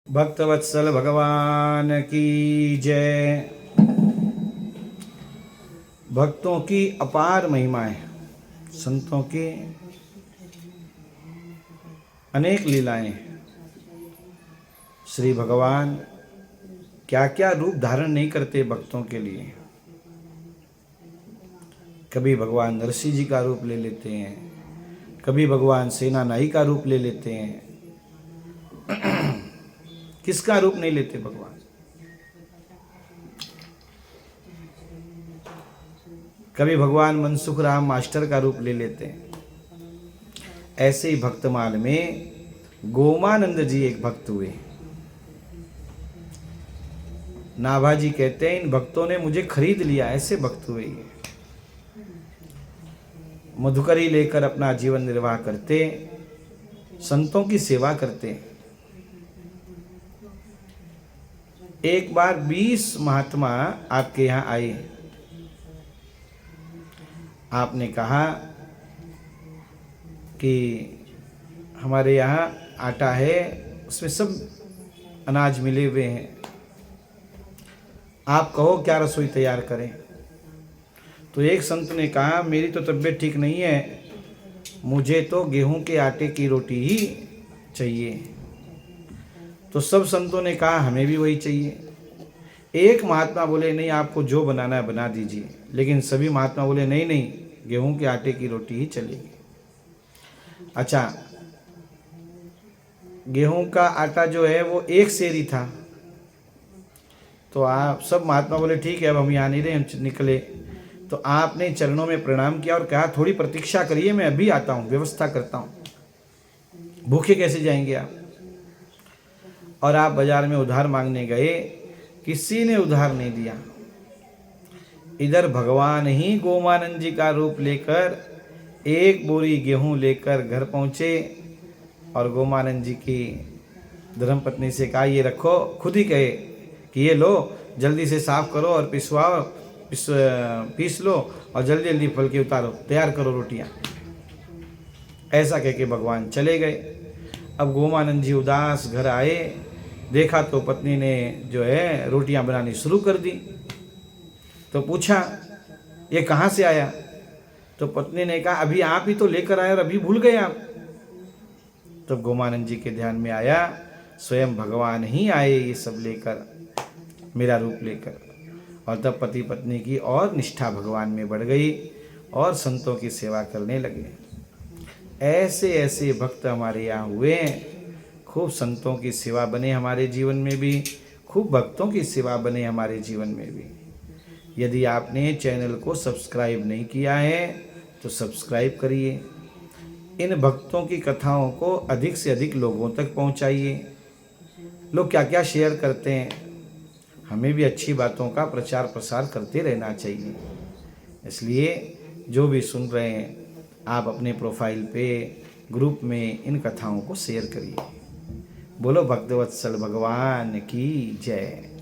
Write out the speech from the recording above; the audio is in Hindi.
भक्तवत्सल भगवान की जय। भक्तों की अपार महिमाएं, संतों की अनेक लीलाएं। श्री भगवान क्या क्या रूप धारण नहीं करते भक्तों के लिए। कभी भगवान नरसिंह जी का रूप ले लेते हैं, कभी भगवान सेनानाई का रूप ले लेते हैं। किसका रूप नहीं लेते भगवान। कभी भगवान मनसुख राम मास्टर का रूप ले लेते हैं। ऐसे ही भक्तमाल में गोमानंद जी एक भक्त हुए। नाभाजी कहते हैं इन भक्तों ने मुझे खरीद लिया, ऐसे भक्त हुए ये। मधुकरी लेकर अपना जीवन निर्वाह करते, संतों की सेवा करते। एक बार 20 महात्मा आपके यहाँ आए। आपने कहा कि हमारे यहाँ आटा है, उसमें सब अनाज मिले हुए हैं, आप कहो क्या रसोई तैयार करें। तो एक संत ने कहा मेरी तो तबीयत ठीक नहीं है, मुझे तो गेहूं के आटे की रोटी ही चाहिए। तो सब संतों ने कहा हमें भी वही चाहिए। एक महात्मा बोले नहीं, आपको जो बनाना है बना दीजिए। लेकिन सभी महात्मा बोले नहीं नहीं, गेहूं के आटे की रोटी ही चलेगी। अच्छा, गेहूं का आटा जो है वो एक सेरी था। तो आप सब महात्मा बोले ठीक है, अब हम यहाँ नहीं रहे, हम निकले। तो आपने चरणों में प्रणाम किया और कहा थोड़ी प्रतीक्षा करिए, मैं अभी आता हूँ, व्यवस्था करता हूँ। भूखे कैसे जाएंगे आप। और आप बाजार में उधार मांगने गए, किसी ने उधार नहीं दिया। इधर भगवान ही गोमानंद जी का रूप लेकर एक बोरी गेहूं लेकर घर पहुंचे और गोमानंद जी की धर्मपत्नी से कहा ये रखो। खुद ही कहे कि ये लो, जल्दी से साफ करो और पिसवाओ, पीस लो और जल्दी जल्दी फल के उतारो, तैयार करो रोटियां। ऐसा कह के भगवान चले गए। अब गोमानंद जी उदास घर आए, देखा तो पत्नी ने जो है रोटियां बनानी शुरू कर दी। तो पूछा ये कहाँ से आया। तो पत्नी ने कहा अभी आप ही तो लेकर आए और अभी भूल गए आप। तो गोमानंद जी के ध्यान में आया स्वयं भगवान ही आए ये सब लेकर, मेरा रूप लेकर। और तब पति पत्नी की और निष्ठा भगवान में बढ़ गई और संतों की सेवा करने लगे। ऐसे ऐसे भक्त हमारे यहाँ हुए हैं। खूब संतों की सेवा बने हमारे जीवन में भी, खूब भक्तों की सेवा बने हमारे जीवन में भी। यदि आपने चैनल को सब्सक्राइब नहीं किया है तो सब्सक्राइब करिए। इन भक्तों की कथाओं को अधिक से अधिक लोगों तक पहुंचाइए। लोग क्या क्या शेयर करते हैं, हमें भी अच्छी बातों का प्रचार प्रसार करते रहना चाहिए। इसलिए जो भी सुन रहे हैं आप अपने प्रोफाइल पे, ग्रुप में इन कथाओं को शेयर करिए। बोलो भक्तवत्सल भगवान की जय।